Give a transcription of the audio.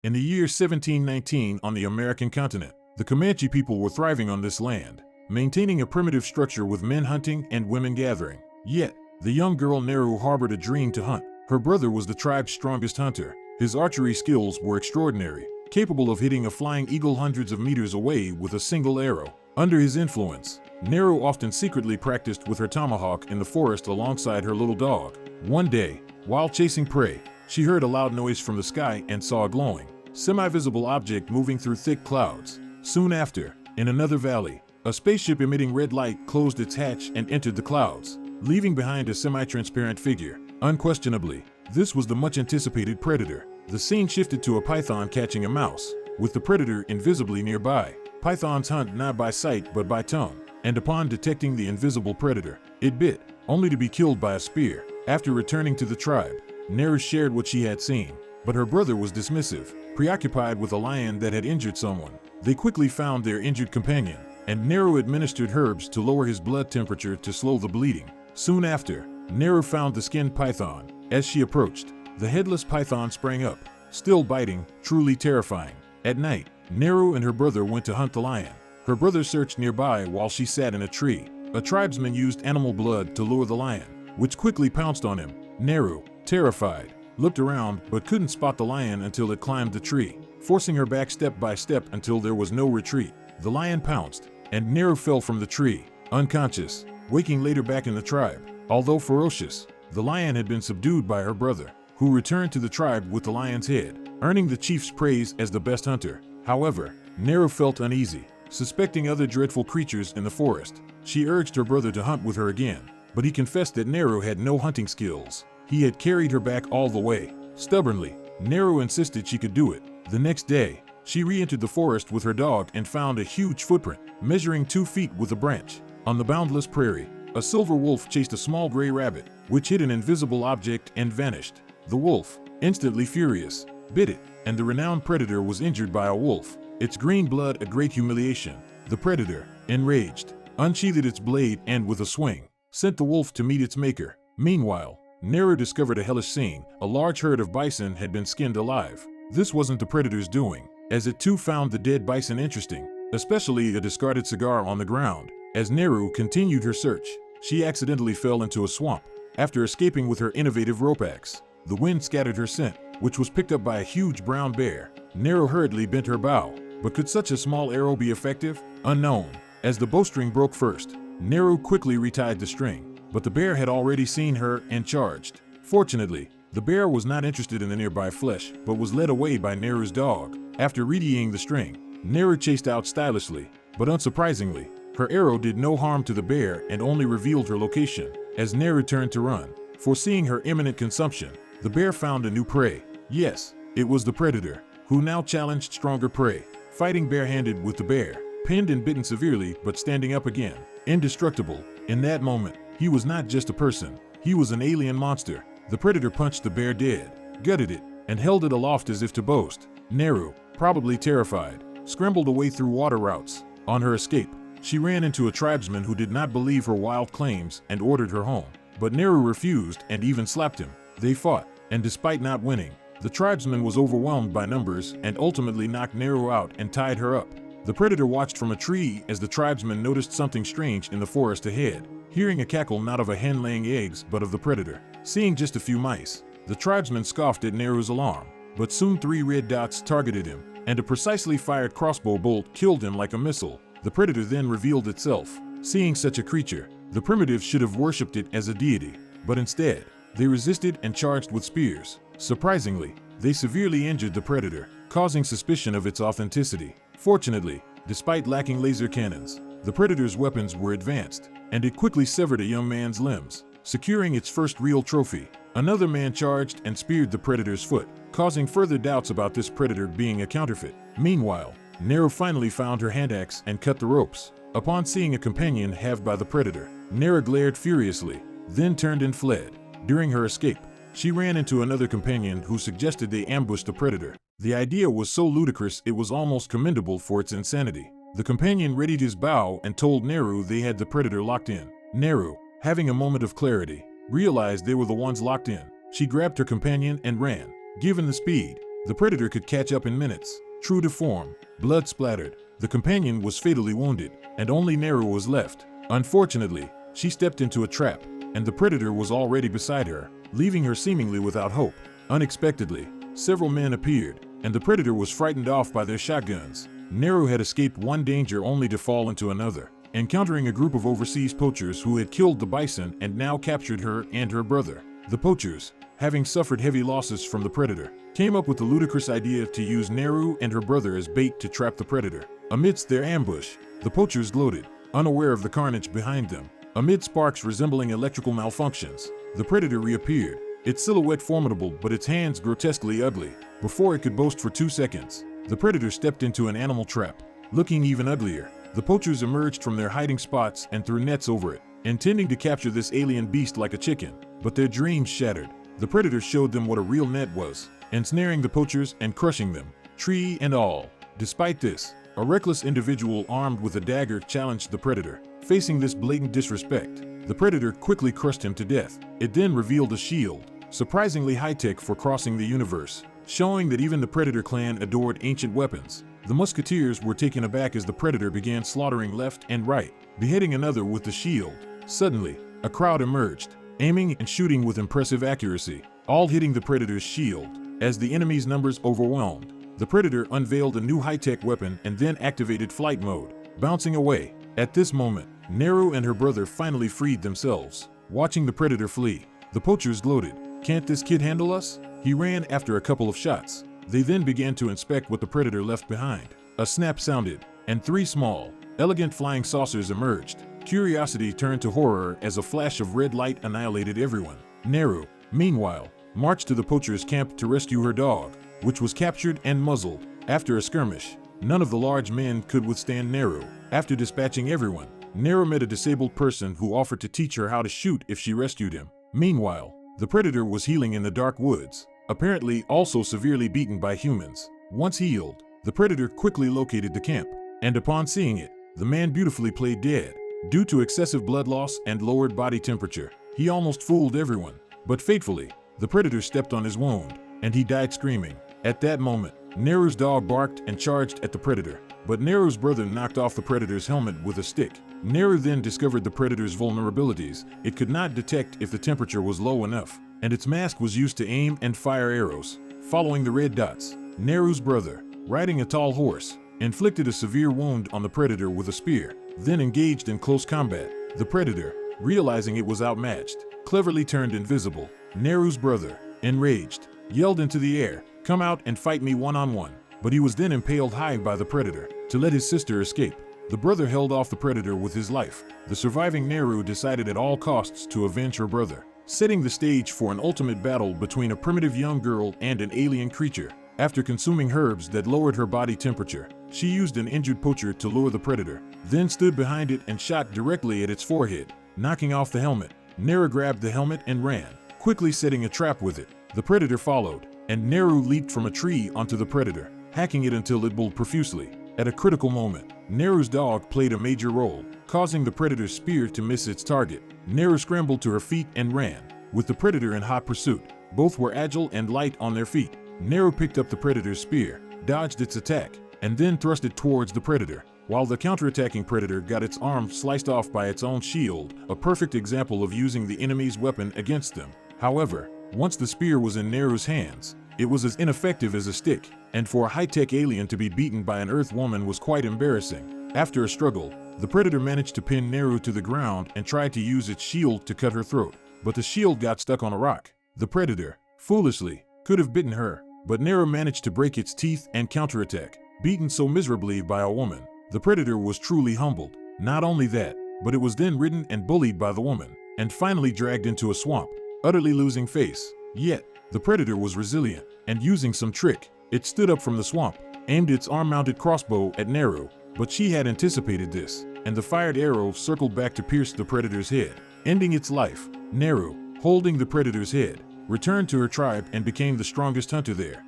In the year 1719 on the American continent, the Comanche people were thriving on this land, maintaining a primitive structure with men hunting and women gathering. Yet, the young girl Neru harbored a dream to hunt. Her brother was the tribe's strongest hunter. His archery skills were extraordinary, capable of hitting a flying eagle hundreds of meters away with a single arrow. Under his influence, Neru often secretly practiced with her tomahawk in the forest alongside her little dog. One day, while chasing prey, she heard a loud noise from the sky and saw a glowing, semi-visible object moving through thick clouds. Soon after, in another valley, a spaceship emitting red light closed its hatch and entered the clouds, leaving behind a semi-transparent figure. Unquestionably, this was the much-anticipated predator. The scene shifted to a python catching a mouse, with the predator invisibly nearby. Pythons hunt not by sight but by tongue, and upon detecting the invisible predator, it bit, only to be killed by a spear. After returning to the tribe, Neru shared what she had seen, but her brother was dismissive, preoccupied with a lion that had injured someone. They quickly found their injured companion, and Neru administered herbs to lower his blood temperature to slow the bleeding. Soon after, Neru found the skinned python. As she approached, the headless python sprang up, still biting, truly terrifying. At night, Neru and her brother went to hunt the lion. Her brother searched nearby while she sat in a tree. A tribesman used animal blood to lure the lion, which quickly pounced on him. Neru, terrified, looked around but couldn't spot the lion until it climbed the tree, forcing her back step by step until there was no retreat. The lion pounced, and Neru fell from the tree, unconscious, waking later back in the tribe. Although ferocious, the lion had been subdued by her brother, who returned to the tribe with the lion's head, earning the chief's praise as the best hunter. However, Neru felt uneasy, suspecting other dreadful creatures in the forest. She urged her brother to hunt with her again, but he confessed that Neru had no hunting skills. He had carried her back all the way. Stubbornly, Neru insisted she could do it. The next day, she re-entered the forest with her dog and found a huge footprint, measuring 2 feet with a branch. On the boundless prairie, a silver wolf chased a small gray rabbit, which hit an invisible object and vanished. The wolf, instantly furious, bit it, and the renowned predator was injured by a wolf, its green blood a great humiliation. The predator, enraged, unsheathed its blade and with a swing, sent the wolf to meet its maker. Meanwhile, Neru discovered a hellish scene. A large herd of bison had been skinned alive. This wasn't the predator's doing, as it too found the dead bison interesting, especially a discarded cigar on the ground. As Neru continued her search, she accidentally fell into a swamp. After escaping with her innovative rope axe, the wind scattered her scent, which was picked up by a huge brown bear. Neru hurriedly bent her bow, but could such a small arrow be effective? Unknown. As the bowstring broke first, Neru quickly retied the string, but the bear had already seen her and charged. Fortunately, the bear was not interested in the nearby flesh, but was led away by Neru's dog. After readying the string, Neru chased out stylishly, but unsurprisingly, her arrow did no harm to the bear and only revealed her location. As Neru turned to run, foreseeing her imminent consumption, the bear found a new prey. Yes, it was the predator, who now challenged stronger prey, fighting barehanded with the bear, pinned and bitten severely but standing up again, indestructible. In that moment, he was not just a person, he was an alien monster. The predator punched the bear dead, gutted it, and held it aloft as if to boast. Neru, probably terrified, scrambled away through water routes. On her escape, she ran into a tribesman who did not believe her wild claims and ordered her home. But Neru refused and even slapped him. They fought, and despite not winning, the tribesman was overwhelmed by numbers and ultimately knocked Neru out and tied her up. The predator watched from a tree as the tribesman noticed something strange in the forest ahead, hearing a cackle not of a hen laying eggs but of the predator. Seeing just a few mice, the tribesman scoffed at Neru's alarm, but soon 3 red dots targeted him, and a precisely fired crossbow bolt killed him like a missile. The predator then revealed itself. Seeing such a creature, the primitives should have worshipped it as a deity, but instead, they resisted and charged with spears. Surprisingly, they severely injured the predator, causing suspicion of its authenticity. Fortunately, despite lacking laser cannons, the predator's weapons were advanced, and it quickly severed a young man's limbs, securing its first real trophy. Another man charged and speared the predator's foot, causing further doubts about this predator being a counterfeit. Meanwhile, Neru finally found her hand axe and cut the ropes. Upon seeing a companion halved by the predator, Neru glared furiously, then turned and fled. During her escape, she ran into another companion who suggested they ambush the predator. The idea was so ludicrous it was almost commendable for its insanity. The companion readied his bow and told Neru they had the predator locked in. Neru, having a moment of clarity, realized they were the ones locked in. She grabbed her companion and ran. Given the speed, The predator could catch up in minutes. True to form, blood splattered. The companion was fatally wounded, and only Neru was left. Unfortunately, she stepped into a trap, and the predator was already beside her, leaving her seemingly without hope. Unexpectedly, several men appeared, and the predator was frightened off by their shotguns. Neru had escaped one danger only to fall into another, encountering a group of overseas poachers who had killed the bison and now captured her and her brother. The poachers, having suffered heavy losses from the predator, came up with the ludicrous idea to use Neru and her brother as bait to trap the predator. Amidst their ambush, the poachers gloated, unaware of the carnage behind them. Amid sparks resembling electrical malfunctions, the predator reappeared, its silhouette formidable but its hands grotesquely ugly. Before it could boast for 2 seconds, the predator stepped into an animal trap. Looking even uglier, the poachers emerged from their hiding spots and threw nets over it, intending to capture this alien beast like a chicken. But their dreams shattered. The predator showed them what a real net was, ensnaring the poachers and crushing them, tree and all. Despite this, a reckless individual armed with a dagger challenged the predator. Facing this blatant disrespect, the predator quickly crushed him to death. It then revealed a shield, surprisingly high-tech for crossing the universe, showing that even the Predator clan adored ancient weapons. The musketeers were taken aback as the predator began slaughtering left and right, beheading another with the shield. Suddenly, a crowd emerged, aiming and shooting with impressive accuracy, all hitting the predator's shield. As the enemy's numbers overwhelmed, the predator unveiled a new high-tech weapon and then activated flight mode, bouncing away. At this moment, Neru and her brother finally freed themselves. Watching the predator flee, the poachers gloated, "Can't this kid handle us?" He ran after a couple of shots. They then began to inspect what the predator left behind. A snap sounded, and 3 small, elegant flying saucers emerged. Curiosity turned to horror as a flash of red light annihilated everyone. Neru, meanwhile, marched to the poacher's camp to rescue her dog, which was captured and muzzled. After a skirmish, none of the large men could withstand Neru. After dispatching everyone, Neru met a disabled person who offered to teach her how to shoot if she rescued him. Meanwhile, the predator was healing in the dark woods, apparently also severely beaten by humans. Once healed, the predator quickly located the camp, and upon seeing it, the man beautifully played dead. Due to excessive blood loss and lowered body temperature, he almost fooled everyone. But fatefully, the predator stepped on his wound, and he died screaming. At that moment, Neru's dog barked and charged at the predator, but Neru's brother knocked off the predator's helmet with a stick. Neru then discovered the predator's vulnerabilities. It could not detect if the temperature was low enough, and its mask was used to aim and fire arrows. Following the red dots, Neru's brother, riding a tall horse, inflicted a severe wound on the predator with a spear, then engaged in close combat. The predator, realizing it was outmatched, cleverly turned invisible. Neru's brother, enraged, yelled into the air, "Come out and fight me one-on-one." But he was then impaled high by the predator. To let his sister escape, the brother held off the predator with his life. The surviving Neru decided at all costs to avenge her brother, setting the stage for an ultimate battle between a primitive young girl and an alien creature. After consuming herbs that lowered her body temperature, she used an injured poacher to lure the predator, then stood behind it and shot directly at its forehead, knocking off the helmet. Neru grabbed the helmet and ran, quickly setting a trap with it. The predator followed, and Neru leaped from a tree onto the predator, hacking it until it bled profusely. At a critical moment, Neru's dog played a major role, causing the predator's spear to miss its target. Neru scrambled to her feet and ran, with the predator in hot pursuit. Both were agile and light on their feet. Neru picked up the predator's spear, dodged its attack, and then thrust it towards the predator, while the counterattacking predator got its arm sliced off by its own shield, a perfect example of using the enemy's weapon against them. However, once the spear was in Neru's hands, it was as ineffective as a stick, and for a high-tech alien to be beaten by an Earth woman was quite embarrassing. After a struggle, the predator managed to pin Neru to the ground and tried to use its shield to cut her throat, but the shield got stuck on a rock. The predator, foolishly, could have bitten her, but Neru managed to break its teeth and counterattack. Beaten so miserably by a woman, the predator was truly humbled. Not only that, but it was then ridden and bullied by the woman, and finally dragged into a swamp, utterly losing face. Yet, the predator was resilient, and using some trick, it stood up from the swamp, aimed its arm-mounted crossbow at Neru, but she had anticipated this, and the fired arrow circled back to pierce the predator's head, ending its life. Neru, holding the predator's head, returned to her tribe and became the strongest hunter there.